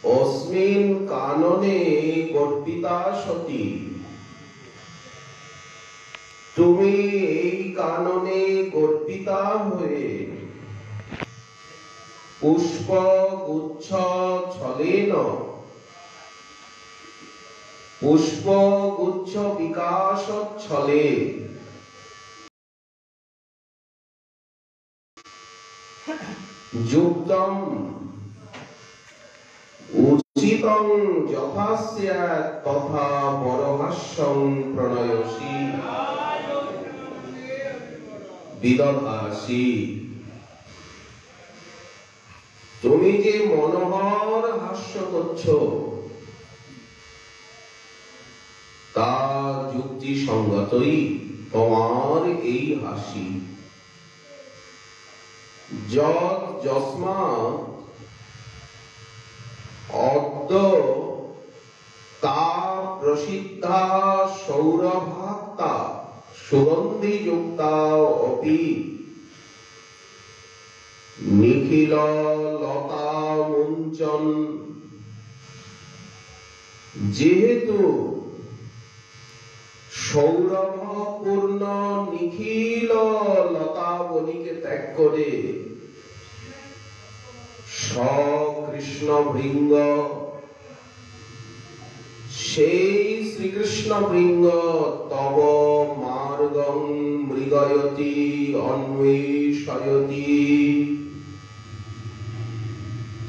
अस्मिन् कानने गर्पिता सती तुमी এই কাননে গর্পিতা হয়ে পুষ্প গুচ্ছ ছলেন পুষ্প গুচ্ছ বিকাশ ছলে যুক্তম উচিতং যথা স্যাৎ তথা পরহাস্যং প্রণয়সি বিদধাসি তুমি যে মনোহর হাস্য করছো তা যুক্তিসঙ্গতই তোমার এই হাসি যৎ যস্মাৎ অদ্য তা প্রসিদ্ধা সৌরভাক্তা সুগন্ধি যুক্তা অপি নিখিল লতা মুঞ্চন যেহেতু সৌরভপূর্ণ নিখিল লতাবলীকে ত্যাগ করে কৃষ্ণ ভৃঙ্গ সেই শ্রীকৃষ্ণ ভৃঙ্গ তব মার্গং মৃগয়তি অন্বেষয়তি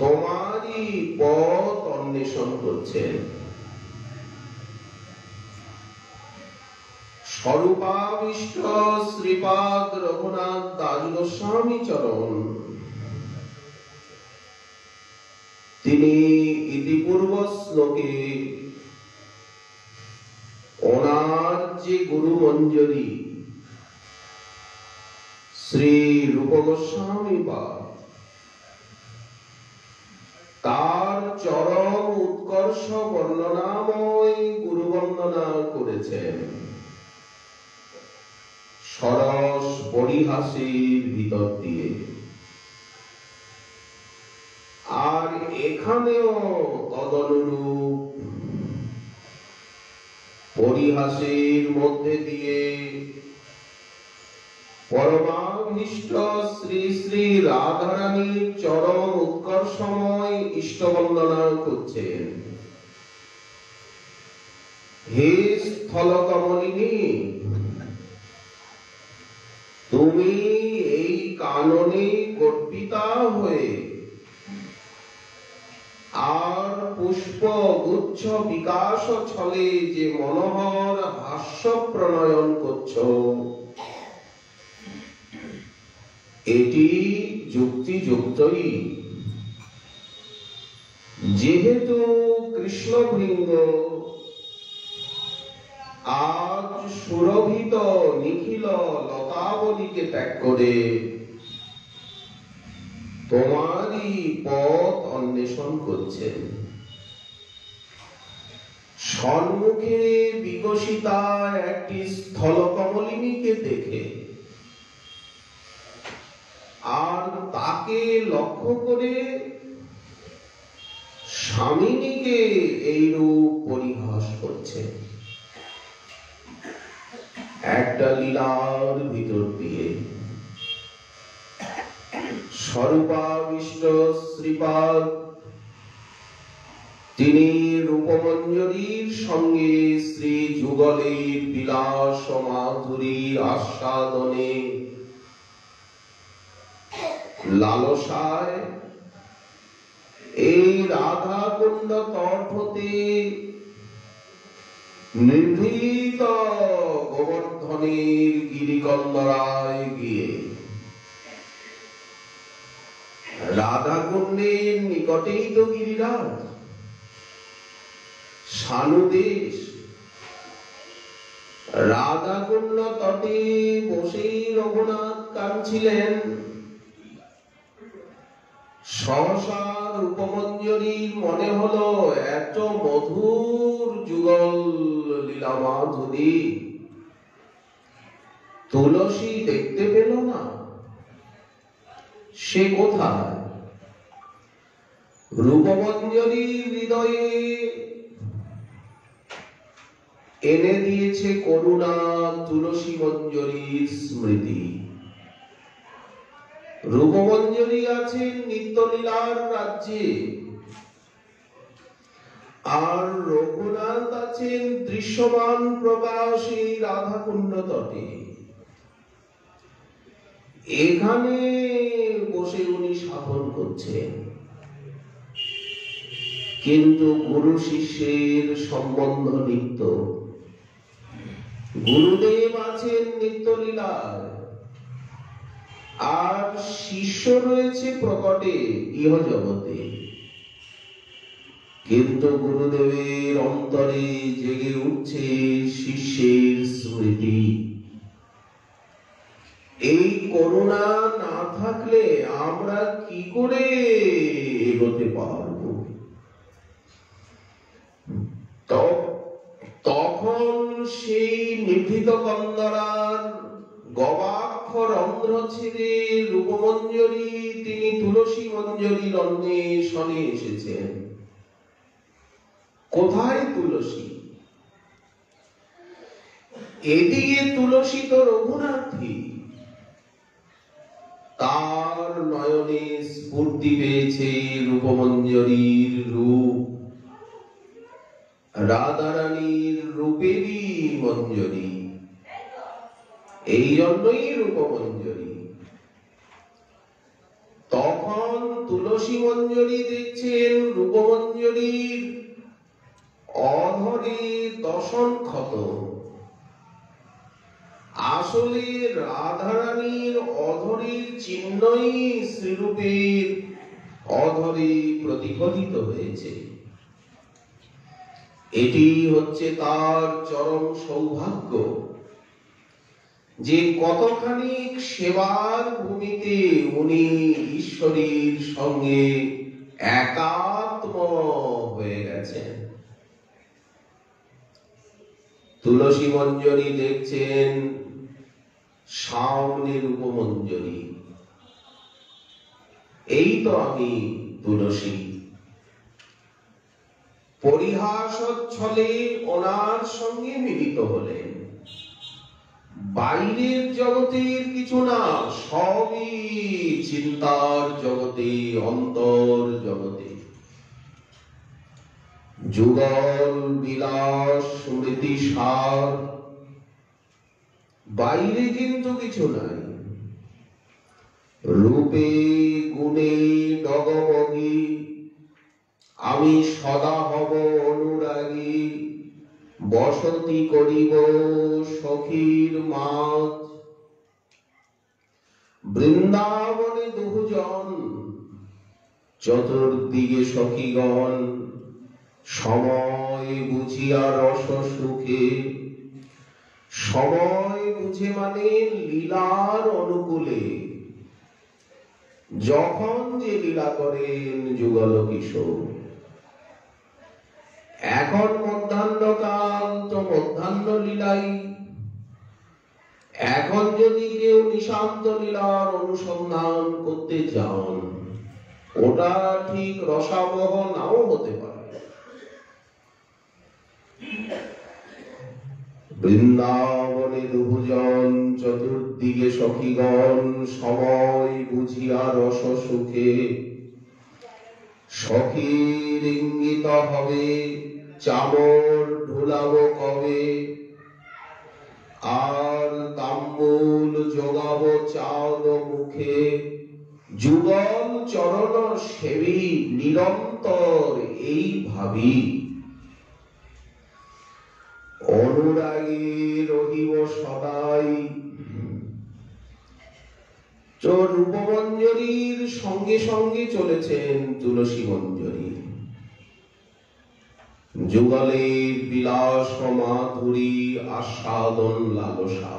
তোমারই পথ অন্বেষণ করছেন স্বরূপাবিষ্ট শ্রীপাদ রঘুনাথ দাস গোস্বামী চরণ তিনি ইতিপূর্ব শ্লোকে ওনার যে গুরু মঞ্জরি শ্রী রূপ গোস্বামী পাদ তার চরম উৎকর্ষ বর্ণনাময় গুরু বন্দনা করেছেন সরস পরিহাসের ভিতর দিয়ে আর এখানেও তদনুরূপ পরিহাসের মধ্যে দিয়ে পরমাভীষ্ট শ্রী শ্রী রাধারানীর চরম উৎকর্ষময় ইষ্টবন্দনা করছেন হে স্থলকমলিনী তুমি এই কাননে গর্পিতা হয়ে আর পুষ্প গুচ্ছ বিকাশ ছলে যে মনোহর হাস্য প্রণয়ন করছো এটি যুক্তিযুক্তই যেহেতু কৃষ্ণ ভৃঙ্গ আজ সুরভিত নিখিল লতাবলীকে ত্যাগ করে তোমারই পথ অন্বেষণ করছেন সম্মুখে বিকশিতা একটি স্থলকমলিনীকে দেখে আর তাকে লক্ষ্য করে স্বামিনীকে এইরূপ পরিহাস করছে একটা লীলার ভিতর দিয়ে স্বরূপাবিষ্ট শ্রীপাদ তিনি রূপমঞ্জরীর সঙ্গে শ্রী যুগলের বিলাস মাধুরীর আস্বাদনে লালসায় এই রাধা কুণ্ড তট হতে নিভৃত গোবর্ধনের গিরিকন্দরায় গিয়ে রাধা কুণ্ডের নিকটেই তো গিরিরাজ সানুদেশ রাধা কুণ্ড তটে বসেই রঘুনাথ কাঁদছিলেন সহসা রূপমঞ্জরীর মনে হলো এত মধুর যুগল লীলা মাধুরী তুলসী দেখতে পেল না সে কোথায় রূপমঞ্জরী হৃদয়ে এনে দিয়েছে করুণা তুলসী মঞ্জরীর স্মৃতি। রূপমঞ্জরী আছেন নিত্যলীলার রাজ্যে, আর রঘুনাথ আছেন দৃশ্যমান প্রকাশে রাধাকুণ্ড তটে। এখানে বসে উনি সাধন করছেন, কিন্তু গুরু শিষ্যের সম্বন্ধ নিত্য। গুরুদেব আছেন নিত্যলীলায়, আর শিষ্য রয়েছে প্রকটে ইহ জগতে। কিন্তু গুরুদেবের অন্তরে জেগে উঠছে শিষ্যের স্মৃতি। এই করুণা না থাকলে আমরা কি করে এগোতে পারব? তখন সেই নিভৃত কন্দরার গবাক্ষর রন্ধ্র ছেড়ে রূপমঞ্জরী তিনি তুলসী মঞ্জরীর অন্বেষণে এসেছেন। কোথায় তুলসী? এদিকে তুলসী তো রঘুনাথী, তার নয়নে স্ফূর্তি পেয়েছে রূপমঞ্জরীর রূপ, রাধারানীর রূপেরই মঞ্জরী, এই জন্যই রূপমঞ্জরী। তখন তুলসী মঞ্জরী দেখছেন রূপমঞ্জরীর অধরে দশন ক্ষত। আসলে রাধারানীর অধরের চিহ্নই শ্রীরূপের অধরে প্রতিফলিত হয়েছে। এটি হচ্ছে তার চরম সৌভাগ্য যে কতখানি সেবার ভূমিতে উনি ঈশ্বরের সঙ্গে একাত্ম হয়ে গেছেন। তুলসী মঞ্জরী দেখছেন সামনে রূপমঞ্জরী, এই তো আমি তুলসী। পরিহাসচ্ছলে ওনার সঙ্গে মিলিত হলেন। বাইরের জগতের কিছু না, সবই চিন্তার জগতে, অন্তর জগতে। যুগল বিলাস স্মৃতি সার, বাইরে কিন্তু কিছু নাই। রূপে গুণে ডগমগী, আমি সদা হব অনুরাগী। বসতি করিব সখীর মাঝ, বৃন্দাবনে দুজন, চতুর্দিকে সখীগণ। সময় বুঝিয়া রস সুখে, সময় বুঝে মানে লীলার অনুকূলে, যখন যে লীলা করেন যুগল কিশোর। এখন মধ্যাহ্নকাল, তো মধ্যাহ্ন লীলাই। এখন যদি কেউ নিশান্ত লীলার অনুসন্ধান করতে চান, ওটা ঠিক রসাবহ নাও হতে পারে। বৃন্দাবনে দুজন, চতুর্দিকে সখীগণ। সময় বুঝিয়া রস সুখে, সখীর ইঙ্গিত হবে চামর ঢুলাব কবে। আর তাম্বুল যোগাব চাঁদ মুখে, যুগল চরণ সেবী নিরন্তর এই ভাবি। অনুরাগী রহিব সদাই। রূপমঞ্জরীর সঙ্গে সঙ্গে চলেছেন তুলসী মঞ্জরী। যুগলের বিলাস মাধুরী আস্বাদন লালসা।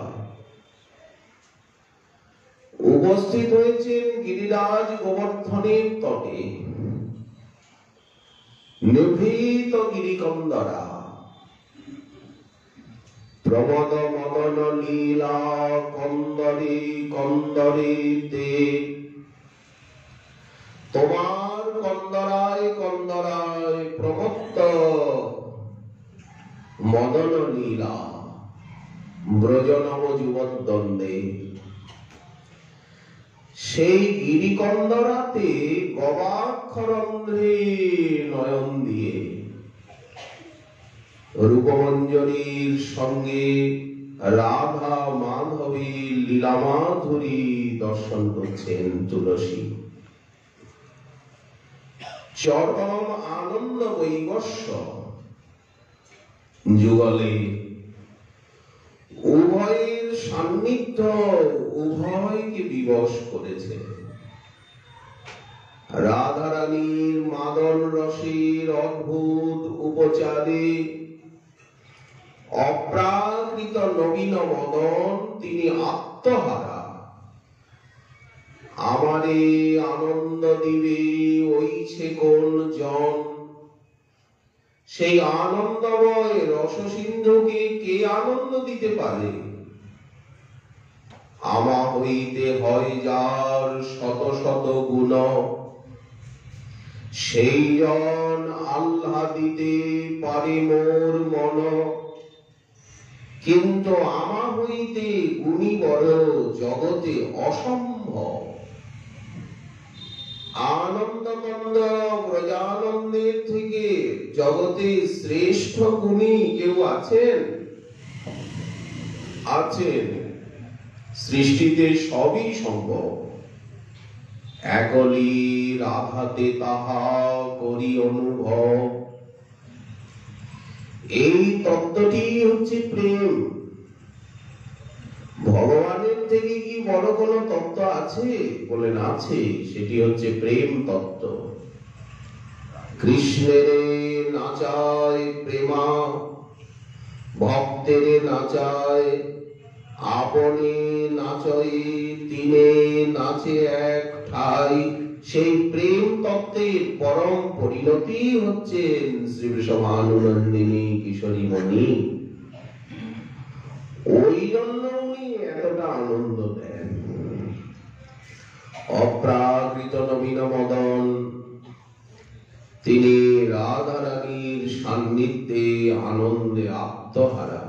উপস্থিত হয়েছেন গিরিরাজ গোবর্ধনের তটে। নিভৃত গিরিকন্দরা, প্রমদ মদন লীলা কন্দরে কন্দরে দে। তোমার কন্দরায় মদন লীলা ব্রজনব যুবদ্বন্দ্বে। সেই গিরিকন্দরাতে গবাক্ষরন্ধ্রে নয়ন দিয়ে রূপমঞ্জরীর সঙ্গে রাধা মাধবীর লীলামাধুরী দর্শন করছেন তুলসী। চরম আনন্দ বৈবস্য যুগলে উভয়ের সান্নিধ্য উভয়কে বিবশ করেছে। রাধারানীর মাদন রসের অদ্ভুত উপচারে অপ্রাকৃত নবীন মদন তিনি আত্মহারা। আমারে আনন্দ দিবে ওইছে কোন জন, সেই আনন্দময় রসসিন্ধুকে কে আনন্দ দিতে পারে? আমা হইতে হয় যার শত শত গুণ, সেই জন আহ্লাদিতে পারে মোর মন। কিন্তু আমা হইতে গুণী বড় জগতে অসম্ভব। আনন্দমন্দ ব্রজানন্দের থেকে জগতে শ্রেষ্ঠ গুণী কেউ আছেন? আছেন। সৃষ্টিতে সবই সম্ভব, একলি রাধাতে তাহা করি অনুভব। এই তত্ত্বটি হচ্ছে প্রেম। ভগবানের থেকে কি বড় কোন তত্ত্ব আছে? বলেন আছে, সেটি হচ্ছে প্রেম তত্ত্ব। কৃষ্ণের নাচায় প্রেমা, ভক্তের নাচায় আপনি নাচয়, তিনে নাচে এক ঠাই। সেই প্রেম তত্ত্বের পরম পরিণতি হচ্ছেন শ্রী বৃষভানুনন্দিনী কিশোরী মণি। ওই জন্য উনি এতটা আনন্দ দেন। অপ্রাকৃত নবীন মদন তিনি রাধারানীর সান্নিধ্যে আনন্দে আত্মহারা।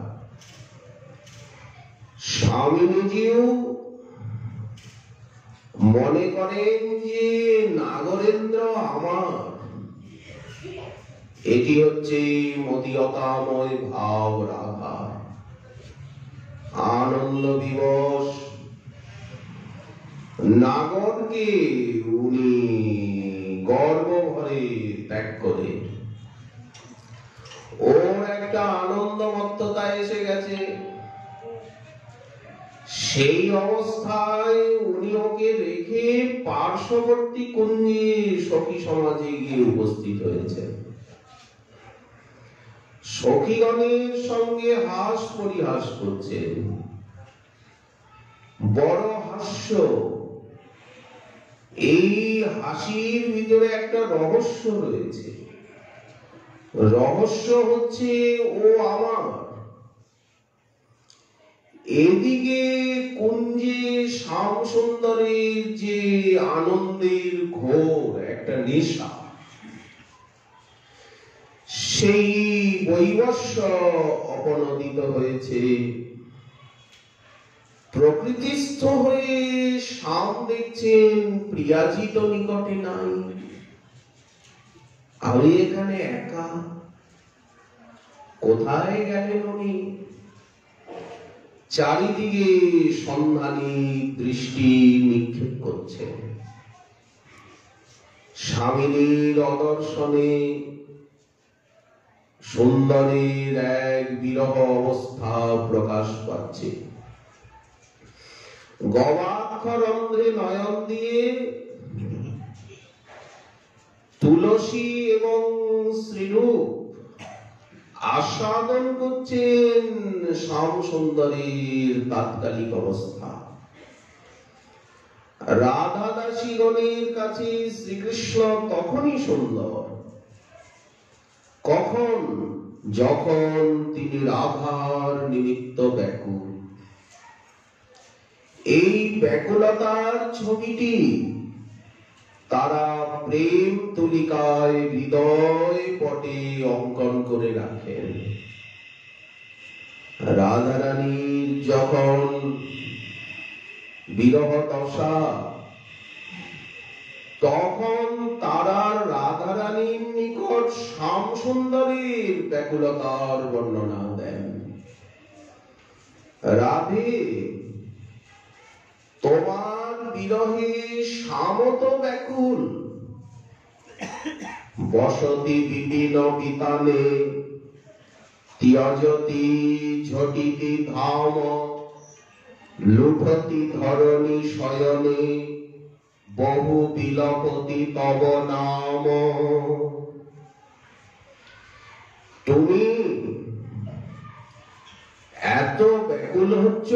স্বামী নিজেও মনে করেন যে নাগরেন্দ্র আমার। এটি হচ্ছে মদীয়তাময় ভাব রাধা। আনন্দ দিবস নাগরকে উনি গর্ব ভরে ত্যাগ করে। ওর একটা আনন্দমত্ততা এসে গেছে। সেই অবস্থায় উনি ওকে রেখে পার্শ্ববর্তী কুঞ্জে সখী সমাজে গিয়ে উপস্থিত হয়েছে। সখীগণের সঙ্গে হাস পরিহাস করছেন। বড় হাস্য। এই হাসির ভিতরে একটা রহস্য রয়েছে। রহস্য হচ্ছে ও আমার। এদিকে কুঞ্জে শ্যাম সুন্দরের যে আনন্দের ঘোর একটা নেশা, সেই বৈবস্য অপনদিত হয়েছে। প্রকৃতিস্থ হয়ে শ্যাম দেখছেন প্রিয়াজি তো নিকটে নাই, আমি এখানে একা। কোথায় গেলেন উনি? চারিদিকে সন্ধানী দৃষ্টি নিক্ষেপ করছে। স্বামিনীর অদর্শনে সুন্দরের এক বিরহ অবস্থা প্রকাশ পাচ্ছে। গবাক্ষরন্ধ্রে নয়ন দিয়ে তুলসী এবং শ্রীরূপ আস্বাদন করছেন শ্যাম সুন্দরের তাৎকালিক অবস্থা। রাধা দাসীগণের কাছে শ্রীকৃষ্ণ তখনই সুন্দর কখন, যখন তিনি রাধার নিমিত্ত ব্যাকুল। এই ব্যাকুলতার ছবিটি তারা প্রেম তুলিকায় হৃদয় পটে অঙ্কন করে রাখেন। রাধারানীর যখন বিরহ দশা, তখন তারা রাধারানীর নিকট শ্যাম সুন্দরীর ব্যাকুলতার বর্ণনা দেন। রাধে, তোমার বিরহে শ্যাম তো ব্যাকুল, বসতি বিপিন বিতানে ত্যজতি ঝটিতি ধাম লুঠতি ধরণী শয়নে বহু বিলপতি তব নাম। তুমি এত ব্যাকুল হচ্ছ,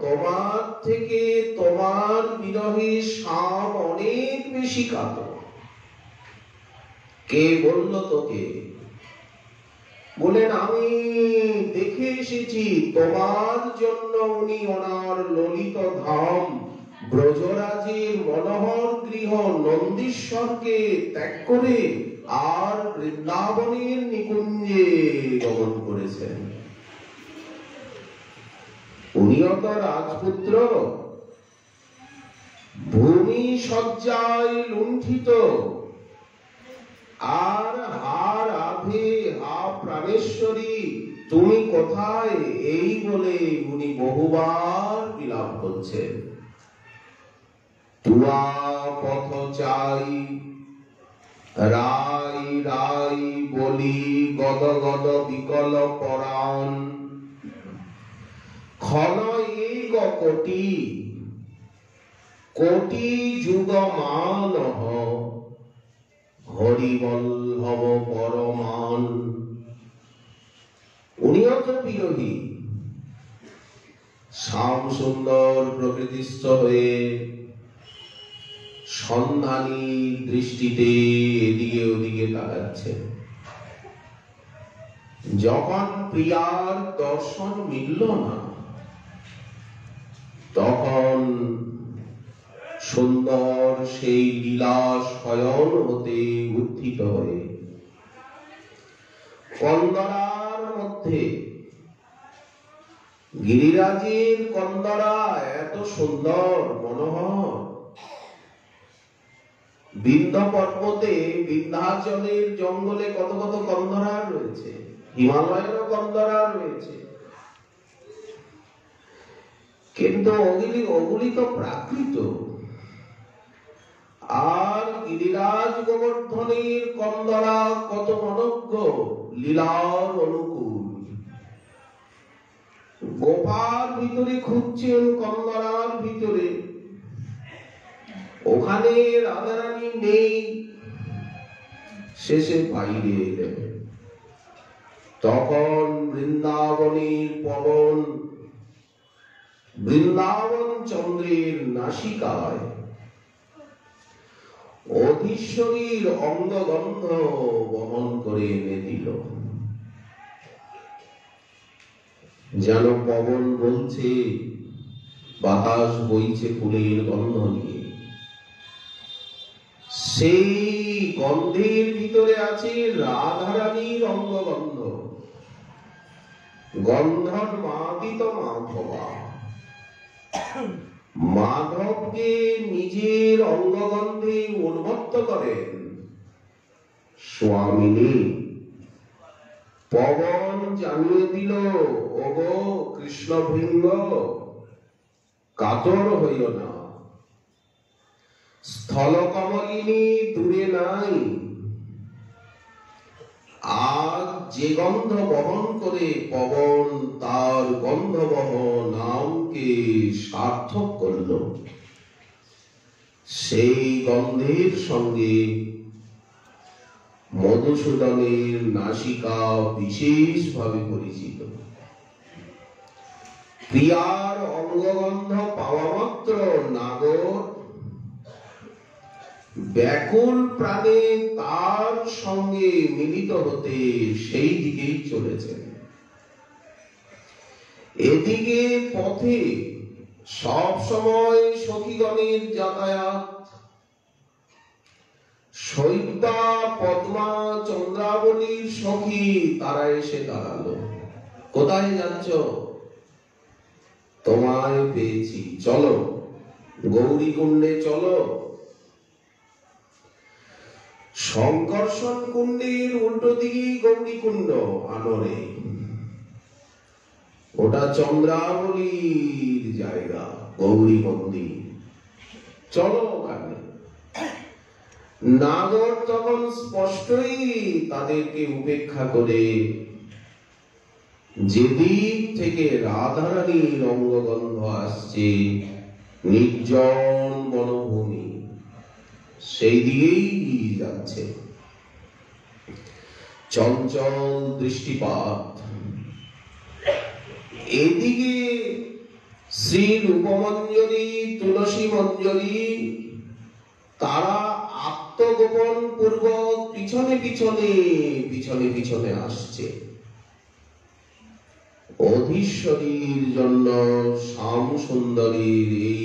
তোমার থেকে তোমার বিরহে শ্যাম অনেক বেশি কাতর। কে বলল তোকে? বলেন, আমি দেখে এসেছি তোমার জন্য উনি ওনার ললিত ধাম ব্রজরাজের মনোহর গৃহ নন্দীশ্বরকে ত্যাগ করে আর বৃন্দাবনের নিকুঞ্জে গমন করেছেন। উনিও তো রাজপুত্র, ভূমি সজ্জায় লুণ্ঠিত, আর হা রাধে, হা প্রাণেশ্বরী, তুমি কোথায়? এই বলে উনি বহুবার বিলাপ করছেন। তুয়া পথ চাই রাই রাই বলি গদ গদ বিকল পরাণ, ক্ষণ এক কোটি কোটি যুগ মানহ হরিবল্লভ পরমান। উনিও তো বিরোহী, শ্যাম সুন্দর প্রকৃতিস্থ হয়ে সন্ধানী দৃষ্টিতে এদিকে ওদিকে তাকাচ্ছে। যখন প্রিয়ার দর্শন মিলল না, তখন সুন্দর সেই লীলা শয়ন হতে উত্থিত হয়ে কন্দরার মধ্যে, গিরিরাজের কন্দরা এত সুন্দর মনোহর, বিন্ধ্য পর্বতে বিন্ধ্যাচলের জঙ্গলে কত কত কন্দরা রয়েছে, হিমালয়েরও কন্দরা রয়েছে, কিন্তু ওগুলি তো প্রাকৃত। আর গিরিরাজ গোবর্ধনের কন্দরা কত মনজ্ঞ, লীলার অনুকূল। গোপার ভিতরে খুঁজছেন কন্দরার ভিতরে, ওখানে রাধারানী নেই, শেষে বাইরে এলেন। তখন বৃন্দাবনের পবন বৃন্দাবন চন্দ্রের নাসিকায় অধীশ্বরীর অঙ্গগন্ধ বহন করে এনে দিল। যেন পবন বলছে, বাতাস বইছে ফুলের গন্ধ নিয়ে। সেই গন্ধের ভিতরে আছে রাধারানীর অঙ্গগন্ধ। গন্ধন মাদিত মাধবা, মাধবকে নিজের অঙ্গগন্ধে উন্মত্ত করেন স্বামিনী। পবন জানিয়ে দিল, ওগো কৃষ্ণ ভৃঙ্গ, কাতর হইল না, স্থল কমলিনী দূরে নাই। আজ যে গন্ধ বহন করে পবন, তার গন্ধবহ নামকে সার্থক করল। সেই গন্ধের সঙ্গে মধুসূদনের নাসিকা বিশেষভাবে পরিচিত। প্রিয়ার অঙ্গগন্ধ পাওয়া মাত্র নাগর ব্যাকুল প্রাণে তার সঙ্গে মিলিত হতে সেই দিকেই চলেছেন। এদিকে পথে সব সময় সখীগণের যাতায়াত। শৈব্যা, পদ্মা, চন্দ্রাবলীর সখী তারা এসে দাঁড়ালো। কোথায় যাচ্ছ? তোমায় পেয়েছি, চলো গৌরীকুণ্ডে চলো। সংকর্ষণ কুণ্ডের উল্টো দিকে গৌরীকুণ্ড আনরে, ওটা চন্দ্রাবলীর জায়গা, গৌরী মন্দির, চলো ওখানে। নাগর তখন স্পষ্টই তাদেরকে উপেক্ষা করে যেদিক থেকে রাধারানীর অঙ্গগন্ধ আসছে, নির্জন বনভূমি, সেই দিকেই যাচ্ছে। চঞ্চল দৃষ্টিপাত। এদিকে শ্রী রূপমঞ্জরি, তুলসী মঞ্জরি, তারা আত্মগোপন পূর্বক পিছনে পিছনে পিছনে পিছনে আসছে। অধীশ্বরীর জন্য শ্যাম সুন্দরীর এই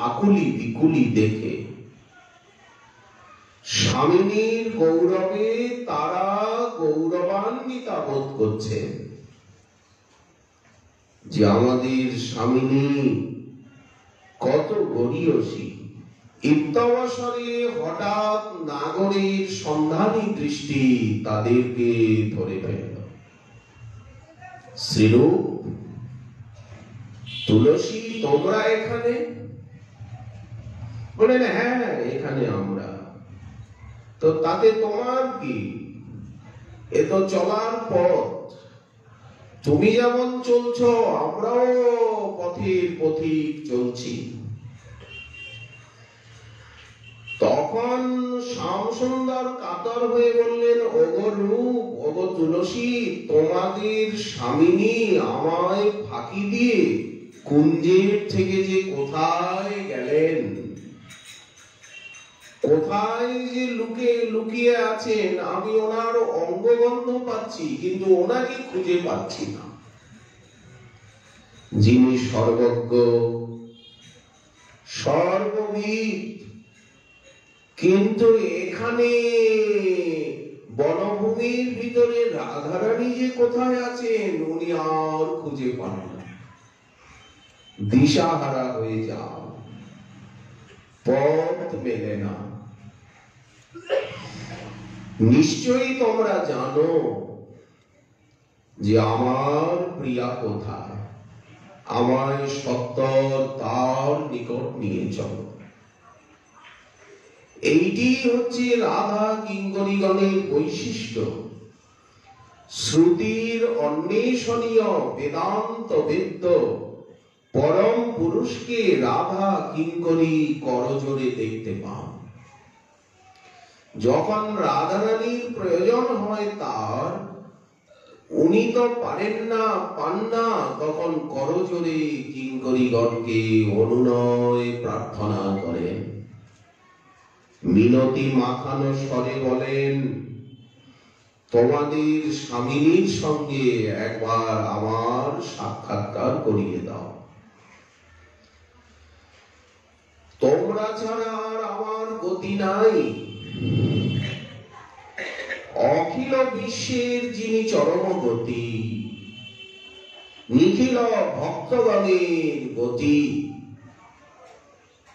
আকুলি বিকুলি দেখে স্বামিনীর গৌরবে তারা গৌরবান্বিতা বোধ করছেন যে আমাদের স্বামিনী কত গরীয়সী। ইত্যবসরে হঠাৎ নাগরের সন্ধানী দৃষ্টি তাদেরকে ধরে ফেলল। শ্রীরূপ, তুলসী, তোমরা এখানে? বলেন, হ্যাঁ এখানে আমরা। তো তাতে তোমার কি? এ তো চলার পথ, তুমি যেমন চলছো আমরাও পথের পথিক চলছি। তখন শ্যামসুন্দর কাতর হয়ে বললেন, ওগো রূপ, ওগো তুলসী, তোমাদের স্বামিনী আমায় ফাঁকি দিয়ে কুঞ্জের থেকে যে কোথায় গেলেন, কোথায় যে লুকিয়ে আছেন, আমি ওনার অঙ্গগন্ধ পাচ্ছি কিন্তু ওনাকে খুঁজে পাচ্ছি না। যিনি সর্বজ্ঞ, সর্ববিদ, কিন্তু এখানে বনভূমির ভিতরে রাধারানী যে কোথায় আছেন উনি আর খুঁজে পান না। দিশাহারা হয়ে যাও, পথ মেলে না। নিশ্চয়ই তোমরা জানো যে আমার প্রিয়া কোথায়, আমায় সত্তর তার নিকট নিয়ে চলো। এইটি হচ্ছে রাধা কিঙ্করীগণের বৈশিষ্ট্য। শ্রুতির অন্বেষণীয় বেদান্ত বেদ্য পরম পুরুষকে রাধা কিঙ্করী করজোড়ে দেখতে পান। যখন রাধারানীর প্রয়োজন হয় তার, উনি তো পারেন না, পান না, তখন করজোড়ে কিঙ্করীগণকে অনুনয় প্রার্থনা করেন। মিনতি মাখানো স্বরে বলেন, তোমাদের স্বামিনীর সঙ্গে একবার আমার সাক্ষাৎকার করিয়ে দাও। তোমরা ছাড়া আর আমার গতি নাই। অখিল বিশ্বের যিনি চরম গতি, নিখিল ভক্তগণের গতি,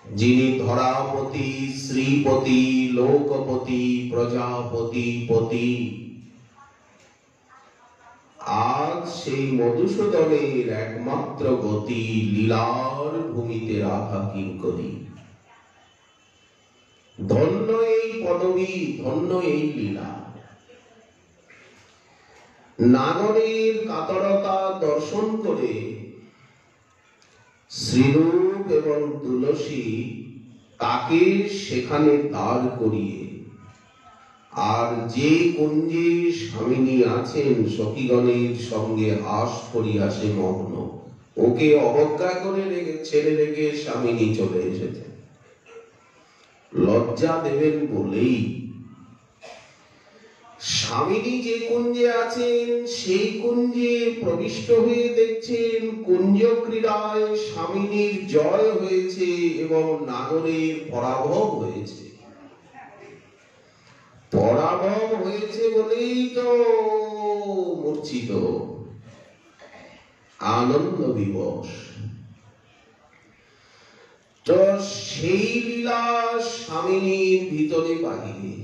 যিনি ধরাপতি, শ্রীপতি, লোকপতি, প্রজাপতি পতি, আজ সেই মধুসূদনের একমাত্র গতি লীলার ভূমিতে রাধা কিঙ্করী। ধন্য এই পদবী, ধন্য এই লীলা। নাগরের কাতরতা দর্শন করে শ্রীরূপ এবং তুলসী তাকে সেখানে দাঁড় করিয়ে, আর যে কুঞ্জে স্বামিনী আছেন সখীগণের সঙ্গে হাস পরিহাসে মগ্ন, ওকে অবজ্ঞা করে ছেড়ে রেখে স্বামিনী চলে এসেছে। লজ্জা দেবেন বলেই স্বামিনী যে কুঞ্জে আছেন সেই কুঞ্জে প্রবিষ্ট হয়ে দেখছেন কুঞ্জ ক্রীড়ায় স্বামিনীর জয় হয়েছে এবং নাগরের পরাভব হয়েছে। পরাভব হয়েছে বলেই তো মূর্ছিত, আনন্দ বিবশ। তো সেই লীলা স্বামিনীর ভিতরে বাহিরে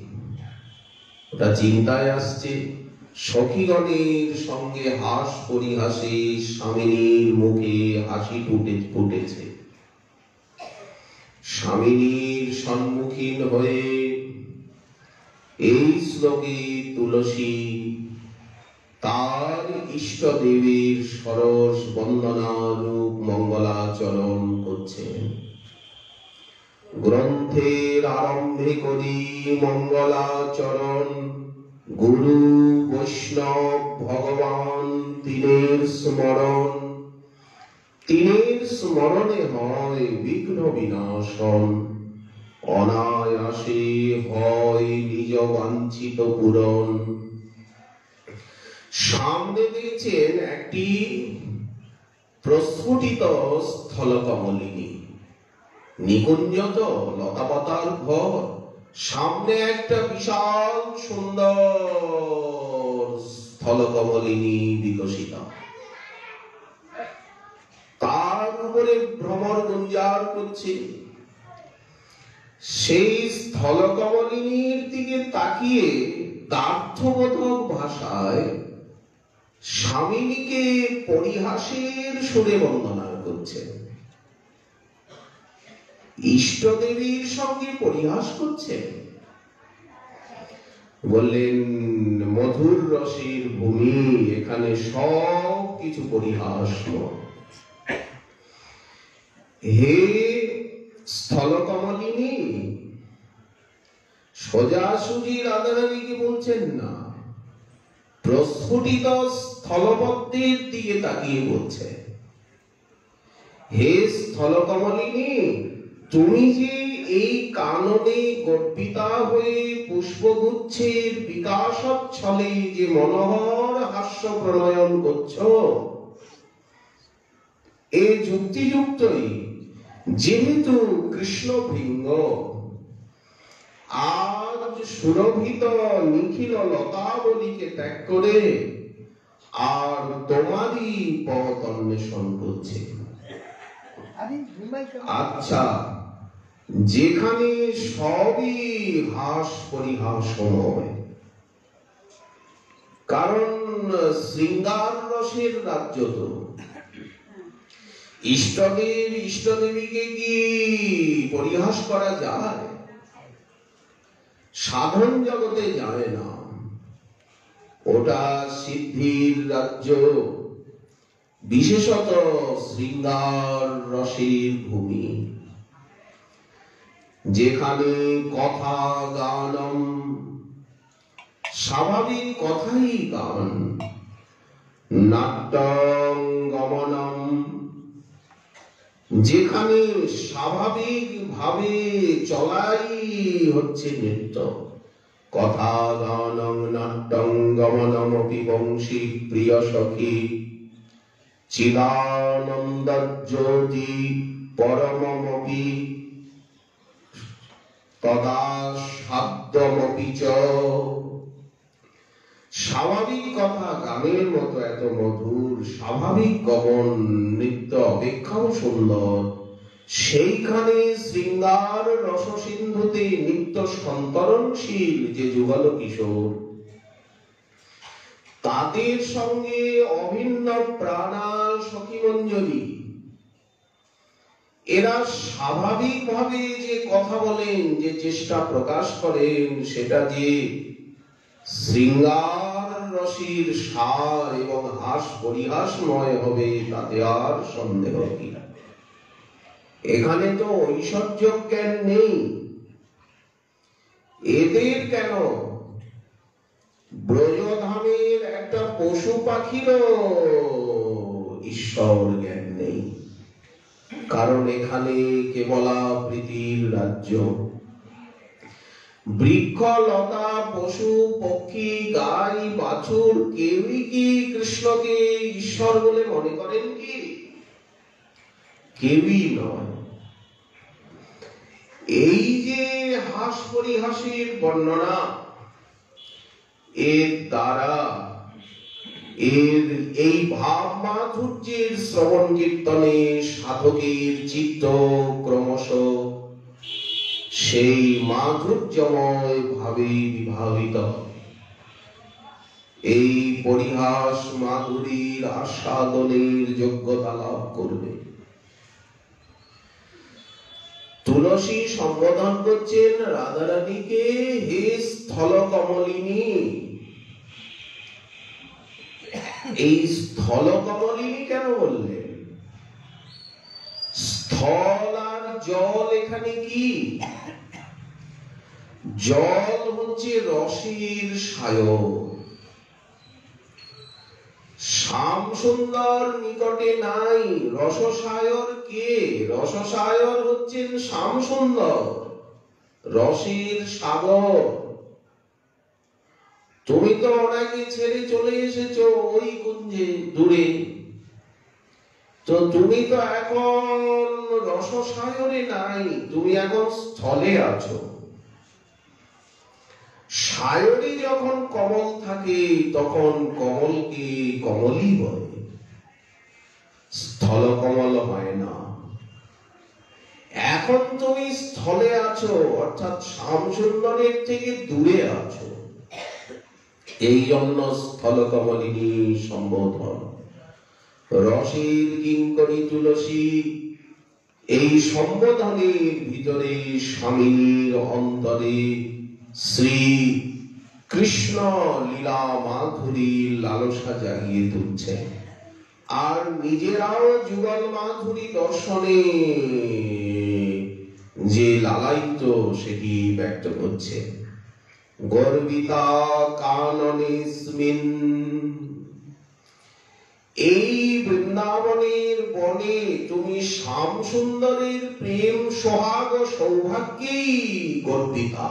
ওটা চিন্তায় আসছে। সখীগণের সঙ্গে হাস পরিহাসে স্বামিনীর মুখে হাসি ফুটেছে। স্বামিনীর সম্মুখীন হয়ে এই শ্লোকে তুলসী তার ইষ্ট দেবীর সরস বন্দনা রূপ মঙ্গলাচরণ করছেন। গ্রন্থের আরম্ভে করি মঙ্গলাচরণ, গুরু বৈষ্ণব ভগবান তিনের স্মরণ। তিনের স্মরণে হয় বিঘ্ন বিনাশন, অনায়াসে হয় নিজ বাঞ্ছিত পূরণ। সামনে দেখছেন একটি প্রস্ফুটিত স্থলকমলিনী, নিকুঞ্জ তো লতাপাতার ঘর, সামনে একটা বিশাল সুন্দর স্থলকমলিনী বিকশিত, তার উপরে ভ্রমর গুঞ্জার করছে। সেই স্থলকমলিনীর দিকে তাকিয়ে দ্ব্যর্থবোধক ভাষায় স্বামিনীকে পরিহাসের সুরে বন্দনা করছেন। ইষ্ট দেবীর সঙ্গে পরিহাস করছেন। বললেন মধুর রসের ভূমি, এখানে সব কিছু পরিহাস। হে স্থলকমলিনী, সোজাসুজি রাধারানীকে বলছেন না, প্রস্ফুটিত স্থলপদ্মের দিকে তাকিয়ে বলছে, হে স্থলকমলিনী, তুমি যে এই কাননে গর্বিতা হয়ে পুষ্পগুচ্ছের বিকাশচ্ছলে যে মনোহর হাস্য প্রণয়ন করছো, এ যুক্তিযুক্তই। যেহেতু কৃষ্ণ ভৃঙ্গ আজ সুরভিত নিখিল লতাবলীকে ত্যাগ করে আর তোমারই পথ অন্বেষণ করছে। আচ্ছা, যেখানে সবই হাস পরিহাসময়, কারণ শৃঙ্গার রসের রাজ্য তো, ইষ্টদেব ইষ্টদেবীকে কি পরিহাস করা যায়? সাধন জগতে যায় না, ওটা সিদ্ধির রাজ্য, বিশেষত শৃঙ্গার রসের ভূমি, যেখানে কথা গানম, স্বাভাবিক কথাই গান, নাট্যং গমনম, যেখানে স্বাভাবিক ভাবে চলাই হচ্ছে নৃত্য। কথা গানং নাট্যং গমনমপি বংশী প্রিয় সখী চিদানন্দ জ্যোতি পরমমপি তদা সাধ্যমপি চ। স্বাভাবিক কথা গানের মতো এত মধুর, স্বাভাবিক গমন নৃত্য অপেক্ষাও সুন্দর, সেইখানে শৃঙ্গার রসসিন্ধুতে নিত্য সন্তরণশীল যে যুগল কিশোর, তাদের সঙ্গে অভিন্ন প্রাণা সখী মঞ্জরি, এরা স্বাভাবিকভাবে যে কথা বলেন, যে চেষ্টা প্রকাশ করেন, সেটা যে শৃঙ্গার রসের সার এবং হাস পরিহাসময় হবে তাতে আর সন্দেহ কি। এখানে তো ঐশ্বর্য জ্ঞান নেই, এদের কেন ব্রজধামের একটা পশু পাখিরও ঈশ্বর জ্ঞান নেই, কারণ এখানে কেবলাবৃতির রাজ্য। বৃক্ষ লতা পশু পক্ষী গাই বাছুর কেউই কি কৃষ্ণকে ঈশ্বর বলে মনে করেন কি? কেউই নয়। এই যে হাস পরিহাসের বর্ণনা, এর দ্বারা এর এই ভাব মাধুর্যের শ্রবণ কীর্তনে সাধকের চিত্ত ক্রমশ সেই মাধুর্যময় ভাবে বিভাবিত হবে। এই পরিহাস মাধুরীর আস্বাদনের যোগ্যতা লাভ করবে। তুলসী সম্বোধন করছেন রাধারানীকে, হে স্থল কমলিনী। এই স্থল কমলিনী কেন বললেন? স্থল আর জল এখানে কি? জল হচ্ছে রসের সায়র। শ্যাম সুন্দর নিকটে নাই, রসসায়র কে? রসসায়র হচ্ছেন শ্যাম সুন্দর, রসের সাগর। তুমি তো ওনাকে ছেড়ে চলে এসেছো ওই কুঞ্জে দূরে, তো তুমি তো এখন রসসায়রে নাই, তুমি এখন স্থলে আছো। সায়রে যখন কমল থাকে তখন কমলকে কমলই বলে, স্থল কমল হয় না। এখন তুমি স্থলে আছো, অর্থাৎ শ্যাম সুন্দরের থেকে দূরে আছো, এই জন্য স্থল কমলিনী সম্বোধন। রসের কিঙ্করী তুলসী, এই সম্বোধনের ভিতরে স্বামীর অন্তরে শ্রী কৃষ্ণ লীলা মাধুরীর লালসা জাগিয়ে তুলছে, আর নিজেরাও যুগল মাধুরী দর্শনে যে লালায়িত সেটি ব্যক্ত করছে। গর্বিতা কাননেস্মিন, এই বৃন্দাবনের বনে তুমি শ্যাম সুন্দরের প্রেম সোহাগ সৌভাগ্যেই গর্বিতা।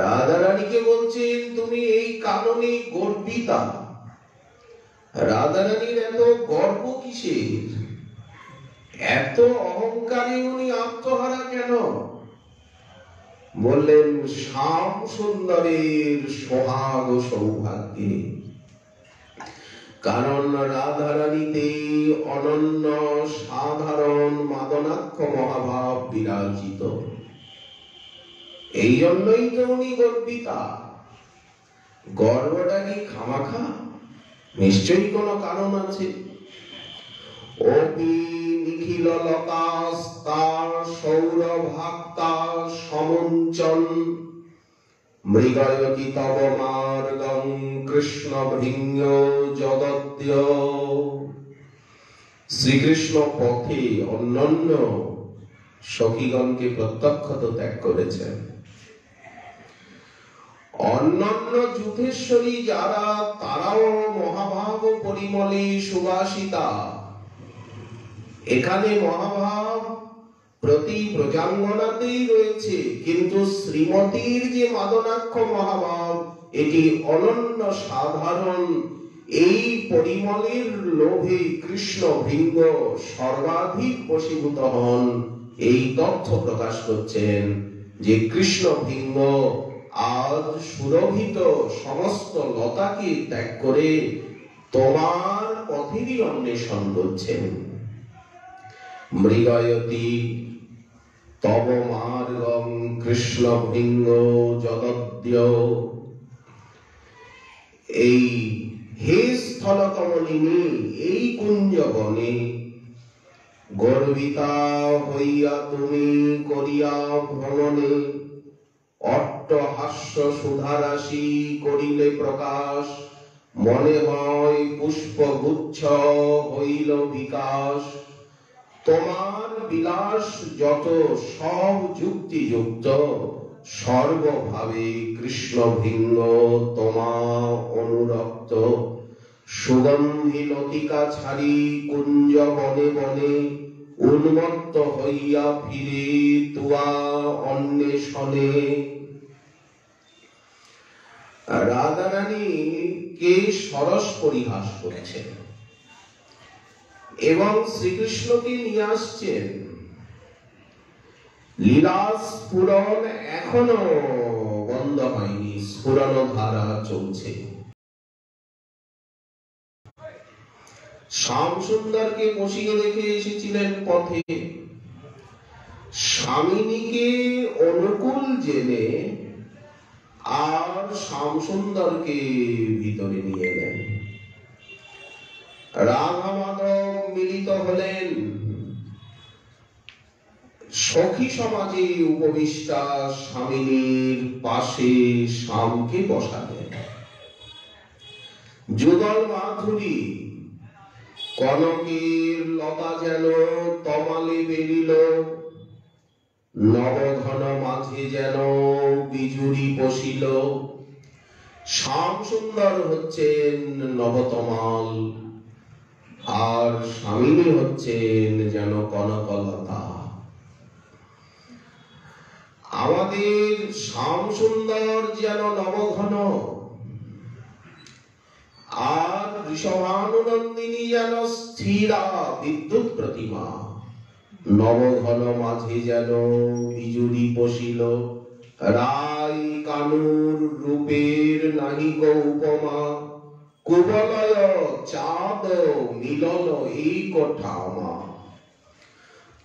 রাধারানীকে বলছেন তুমি এই কারণে গর্বিতা। রাধারানীর এত গর্ব কিসের? এত অহংকারে উনি আত্মহারা কেন? বললেন শ্যাম সুন্দরের সোহাগ সৌভাগ্যে। কারণ রাধারানীতে অনন্য সাধারণ মাদনাক্ষ মহাভাব বিরাজিত, এই জন্যই তো উনি গর্বিতা। গর্বটা কি খামাখা? নিশ্চয়ই কোনো কারণ আছে। অপি নিখিল লতাস্তার সৌরভাক্তা সমঞ্চন মৃগয়তি তব মার্গং কৃষ্ণ ভৃঙ্গ জগদ্য। শ্রীকৃষ্ণ পথে অন্যান্য সখীগণকে প্রত্যক্ষত ত্যাগ করেছেন। অন্যান্য যুথেশ্বরী যারা, তারাও মহাভাব পরিমলে সুবাসিতা। এখানে মহাভাব প্রতি প্রজাঙ্গনাতেই রয়েছে, কিন্তু শ্রীমতীর যে মাদনাক্ষ মহাভাব এটি অনন্য সাধারণ। এই পরিমলের লোভে কৃষ্ণ ভৃঙ্গ সর্বাধিক বশীভূত হন। এই তথ্য প্রকাশ করছেন যে কৃষ্ণ ভৃঙ্গ আজ সুরভিত সমস্ত লতাকে ত্যাগ করে তোমার পথেরই অন্বেষণ করছেন। মৃগয়তি তব মার্গং কৃষ্ণ ভৃঙ্গ যদদ্য। এই হে স্থল কমলিনী, এই কুঞ্জবনে গর্বিতা হইয়া তুমি করিয়া ভ্রমণে অট্টহাস্য সুধারাশি করিলে প্রকাশ। মনে হয় পুষ্পগুচ্ছ হইল বিকাশ। তোমার বিলাস যত সব যুক্তিযুক্ত, সর্বভাবে কৃষ্ণ ভৃঙ্গ তোমা অনুরক্ত। সুগন্ধি লতিকা ছাড়ি কুঞ্জ বনে বনে উন্মত্ত হইয়া ফিরে তুয়া অন্বেষণে। রাধারানী কে সরস পরিহাস করছেন এবং শ্রীকৃষ্ণকে নিয়ে আসছেন। লীলা স্ফুরণ এখনো বন্ধ হয়নি, স্ফুরণ ধারা চলছে। শ্যামসুন্দরকে বসিয়ে রেখে এসেছিলেন পথে। স্বামিনীকে অনুকূল জেনে আর শ্যামসুন্দরকে ভিতরে নিয়ে এলেন। রাধা মাধব মিলিত হলেন। সখী সমাজে উপবিষ্টা স্বামিনীর পাশে শ্যামকে বসালেন। যুগল মাধুরী কনকের লতা যেন তমালে বেরিল, নবঘন মাঝে যেন বিজুরি বসিল। শ্যামসুন্দর হচ্ছেন নবতমাল, আর স্বামিনী হচ্ছেন যেন কনকলতা। আমাদের শ্যামসুন্দর যেন নবঘন, আর ঋষভানুনন্দিনী যেন স্থিরা বিদ্যুৎ প্রতিমা। নবঘন মাঝে যেন বিজুরি বসিল, রাই কানুর রূপের নাহিক উপমা। কুবলয় চাঁদ মিলন এই কোঠামা।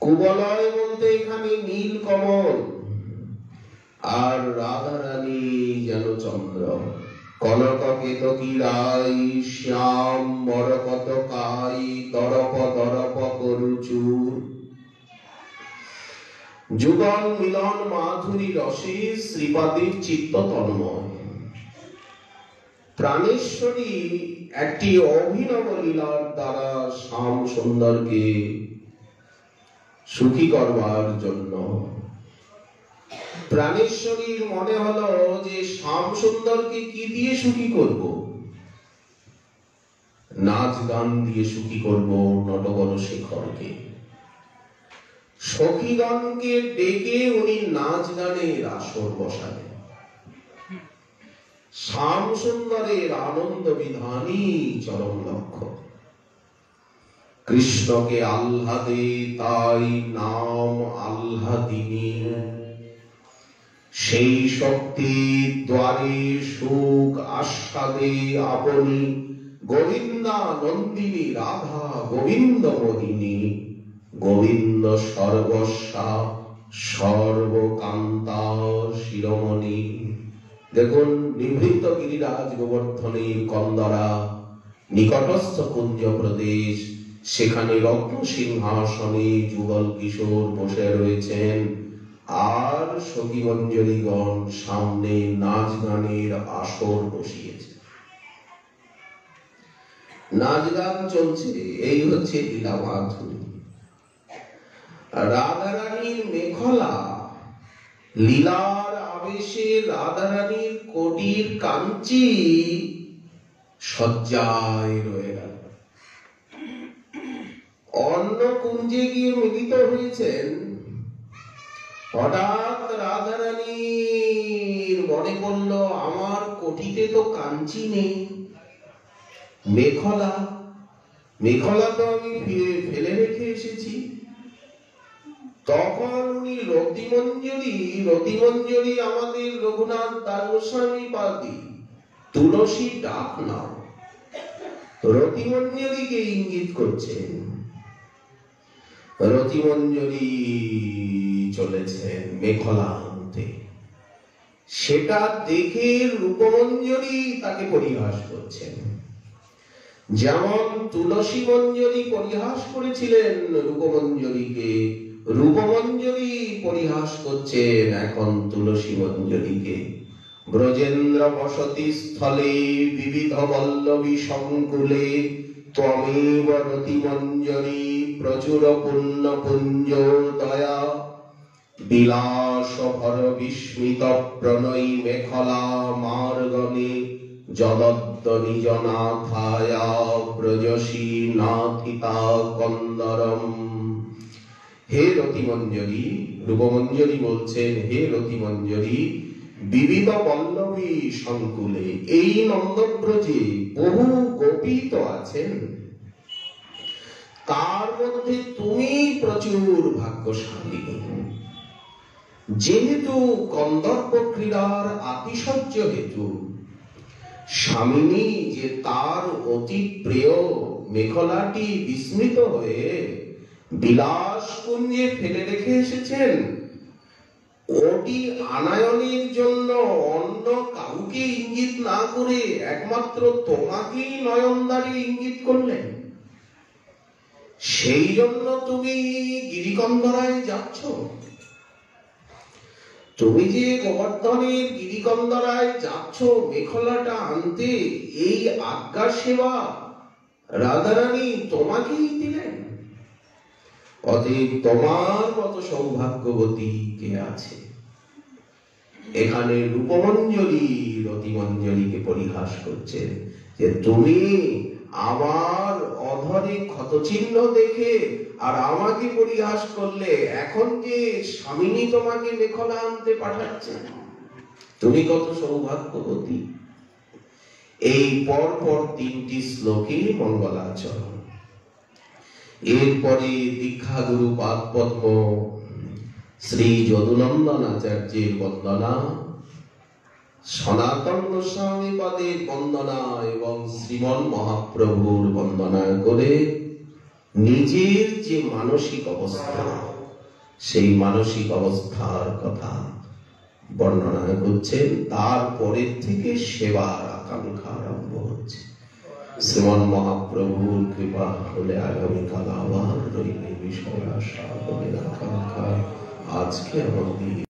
কুবলয় বলতে এখানে নীল কমল, আর রাধারানী যেন চন্দ্র। কনক কেতকী রাই শ্যাম মরকত কাই, দরপ দরপ করুচুর। যুগল মিলন মাধুরী রসে শ্রীপাদের চিত্ত তন্ময়। প্রাণেশ্বরী একটি অভিনব লীলার দ্বারা শ্যামসুন্দরকে সুখী করবার জন্য প্রাণেশ্বরীর মনে হলো যে শ্যামসুন্দরকে কি দিয়ে সুখী করব? নাচ গান দিয়ে সুখী করব নটবর শেখরকে। সখীগণকে ডেকে উনি নাচ গানের আসর বসালেন। শ্যামসুন্দরের আনন্দ বিধানই চরম লক্ষ্য। কৃষ্ণকে আহ্লাদে তাই নাম আহ্লাদিনী। সেই শক্তি দ্বারে সুখ আস্বাদে আপনি। গোবিন্দা নন্দিনী রাধা গোবিন্দ মোহিনী। গোবিন্দ সর্বস্বা সর্বকান্তা শিরোমণি। দেখুন, নিভৃত গিরিরাজ গোবর্ধনের কন্দরা, নিকটস্থ কুঞ্জ প্রদেশ, সেখানে রত্ন সিংহাসনে যুগল কিশোর বসে রয়েছেন, আর সখী মঞ্জরীগণ সামনে নাচ গানের আসর বসিয়েছে। নাচ গান চলছে, এই হচ্ছে লীলা মাধুরী। রাধারানীর মেখলা, লীলার আবেশে রাধারানীর কোটির কাঞ্চি সজ্জায় রয়ে গেল। অন্য কুঞ্জে গিয়ে মিলিত হয়েছেন। হঠাৎ রাধারানীর মনে পড়ল, আমার কোটিতে তো কাঞ্চি নেই, মেখলা তো আমি ফেলে রেখে এসেছি। তখন উনি রতিমঞ্জরি আমাদের রঘুনাথ দাস গোস্বামী পাদি তুলসী ডাক নাও, রতিমঞ্জরিকে ইঙ্গিত করছেন। রতিমঞ্জরি চলেছেন মেখলা আনতে। সেটা দেখে রূপমঞ্জরি তাকে পরিহাস করছেন। যেমন তুলসী মঞ্জরি পরিহাস করেছিলেন রূপমঞ্জরিকে, রূপমঞ্জরি পরিহাস করছেন এখন তুলসী মঞ্জরিকে। ব্রজেন্দ্র বসতি স্থলে বিবিধ বল্লভী সংকুলে ত্বমেব রতিমঞ্জরি প্রচুর পুণ্য পুঞ্জ দয়া। বিলাস ভর বিস্মিত প্রণয়ী মেখলা মার্গণে যদত্ত নিজ নাথায়া ব্রজসী নাথিতা কন্দরম। হে রতিমঞ্জরি, রূপমঞ্জরি বলছেন, হে রতিমঞ্জরি, বিবিধ পল্লবী সংকুলে, এই নন্দব্রজে বহু গোপী তো আছেন, তার মধ্যে তুমি প্রচুর ভাগ্যশালী। যেহেতু কন্দর্প ক্রীড়ার আতিশয্য হেতু স্বামিনী যে তার অতি প্রিয় মেখলাটি বিস্মিত হয়ে বিলাস কুঞ্জে ফেলে রেখে এসেছেন, ওটি আনায়নের জন্য অন্য কাউকে ইঙ্গিত না করে একমাত্র তোমাকেই নয়নদারি ইঙ্গিত করলেন। সেই জন্য তুমি গিরিকন্দরায় যাচ্ছ। তুমি যে গোবর্ধনের গিরিকন্দরায় যাচ্ছ মেখলাটা আনতে, এই আজ্ঞা সেবা রাধারানী তোমাকেই দিলেন। অতএব তোমার মতো সৌভাগ্যবতী কে আছে? এখানে রূপমঞ্জরি রতিমঞ্জরিকে পরিহাস করছে যে তুমি আমার অধরে ক্ষতচিহ্ন দেখে আর আমাকে পরিহাস করলে, এখন যে স্বামিনী তোমাকে মেখলা আনতে পাঠাচ্ছে, তুমি কত সৌভাগ্যবতী। এই পরপর 3টি শ্লোকে মঙ্গলাচরণ। এরপরে দীক্ষাগুরু পাদপদ্ম শ্রী যদুনন্দন আচার্যের বন্দনা, সনাতন গোস্বামী পাদের বন্দনা এবং শ্রীমন মহাপ্রভুর বন্দনা করে নিজের যে মানসিক অবস্থা, সেই মানসিক অবস্থার কথা বর্ণনা করছেন। তারপরের থেকে সেবার আকাঙ্ক্ষা আরম্ভ হচ্ছে। শ্রীমন মহাপ্রভুর কৃপা হলে আগামীকাল আবার রইবে বিষয় আশা আকাঙ্ক্ষা। আজকে আমাদের